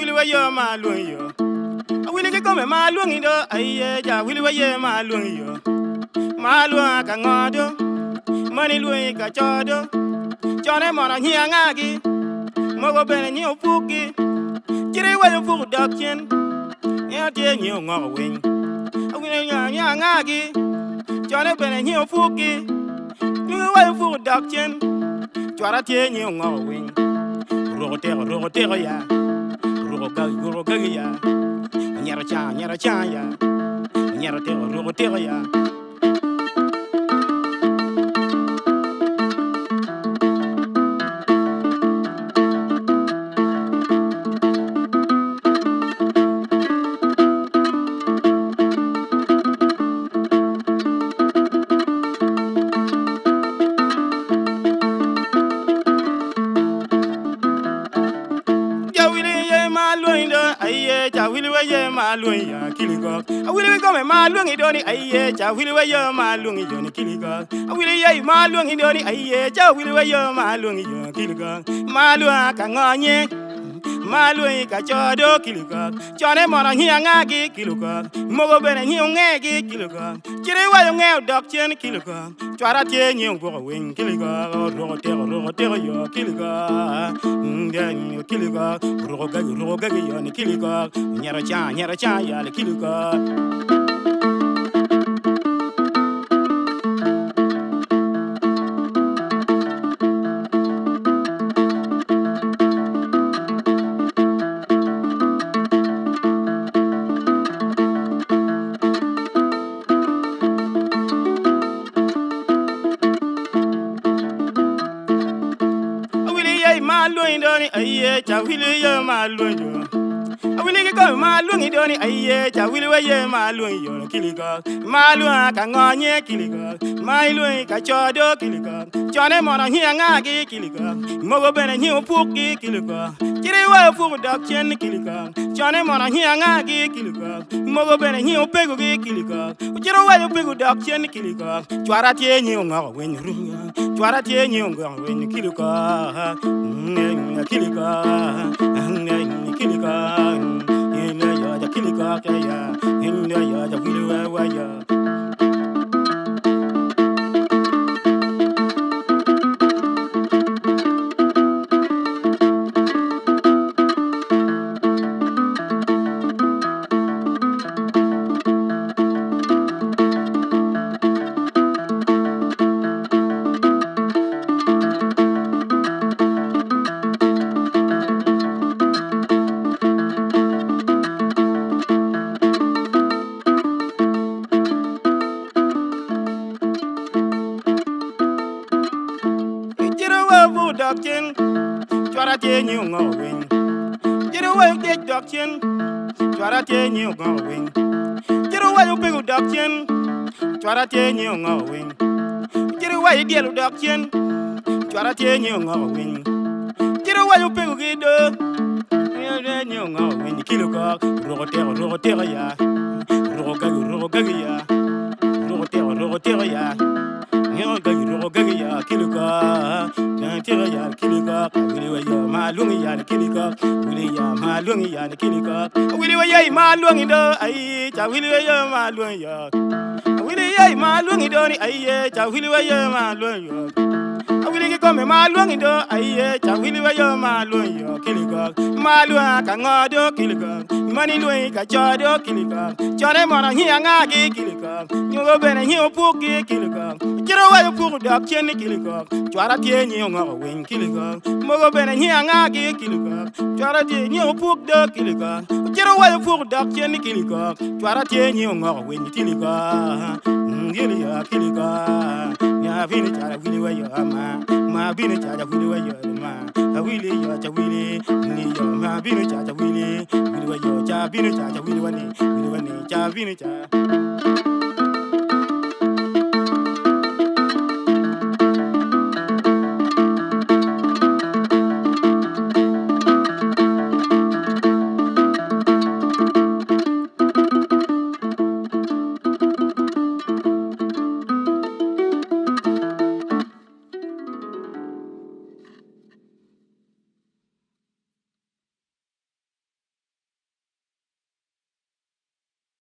wili wa yo ma luong yo. A wili ke come ma luong do aye ja wili wa ye ma luong yo. Ma luong ka ngodo. Mani luong ka chodo. Chone mona hiangagi. Mogo bene nyi opuki. Chiri wa yo fu dakchen. Ya tie nyi ngo wing. A wili nya ngagi. Chone bene nyi opuki. Nyi wa yo fu dakchen. Chwara tie nyi ngo wing. Rogo ya. Rogo gagi ya. Nyara cha ya. Nyara rogo ya. Aye, ja wili wa ye ma luong ya kiligo. A wili go me ma luong idoni aye, ja wili wa ye ma luong idoni kiligo. A wili ye ma luong idoni aye, ja wili wa ye ma luong idoni kiligo. Ma luong ka nganye. Ma luong ka chodo kiligo. Chone mona hiangagi kiligo. Mogo bene hiongegi kiligo. Chiri wa yo ngeo dok chen kiligo. Chwara tie nyi go wing kiligo. Rogo tero yo kiligo. Kiligo. Rogo gagi yo ni kiligo. Nyara cha ya le kiligo. Ma luong doni aye, ja wili ye ma luong yo. A wili ke go ma luong doni aye, ja wili wa ye ma luong yo kiligo. Ma luong ka nganye kiligo. Ma luong ka chodo kiligo. Chone mona hiangagi kiligo. Mogo bene hi opuki kiligo. Chiri wa fu dak chen kiligo. Chone mona hiangagi kiligo. Mogo bene hi opego kiligo. Chiri wa opego dak chen kiligo. Chwara tie nyi ngo wen ru. Chwara tie nyi ngo wen kiligo. Kilika, kilika, ya kilika ya, ya wili wa ya. Doctor, chwara tie nyi ngo wing. Jiro wa ke doctor, chwara tie nyi ngo wing. Jiro wa yo pegu doctor, chwara tie nyi ngo wing. Jiro wa ye dielu doctor, chwara tie nyi ngo wing. Jiro wa yo pegu gido, ye nyi ngo wing. Kiligo, rogo tero ya. Rogo gagi ya. Rogo tero ya. Rogo gagi ya kiligo. Tira ya kiligo, wili wa yo ma luong ya kiligo, wili ya ma luong ya kiligo, wili wa ye ma luong do aye, ja wili wa yo ma luong ya, wili ye ma luong do ni aye, ja wili wa yo ma luong ya, wili ke come ma luong do aye, ja wili wa yo ma luong ya kiligo, ma luong ka ngodo kiligo, mani luong ka chodo kiligo, chone mona hiangagi kiligo, nyogo bene hi opuki kiligo, jiro wa yo pu dak chen kiligo. Chwara tie nyi ngo wing kiligo. Mogo bene hiangagi kiligo. Chwara tie nyi opuk do kiligo. Jiro wa yo fu dak chen kiligo. Chwara tie nyi ngo wing kiligo. Ngili ya kiligo. Nya vini chara wili wa yo ma vini chara wili wa yo ma. Wili yo cha wili ni yo ma vini chara wili wa yo cha vini chara wili wa ni cha vini cha.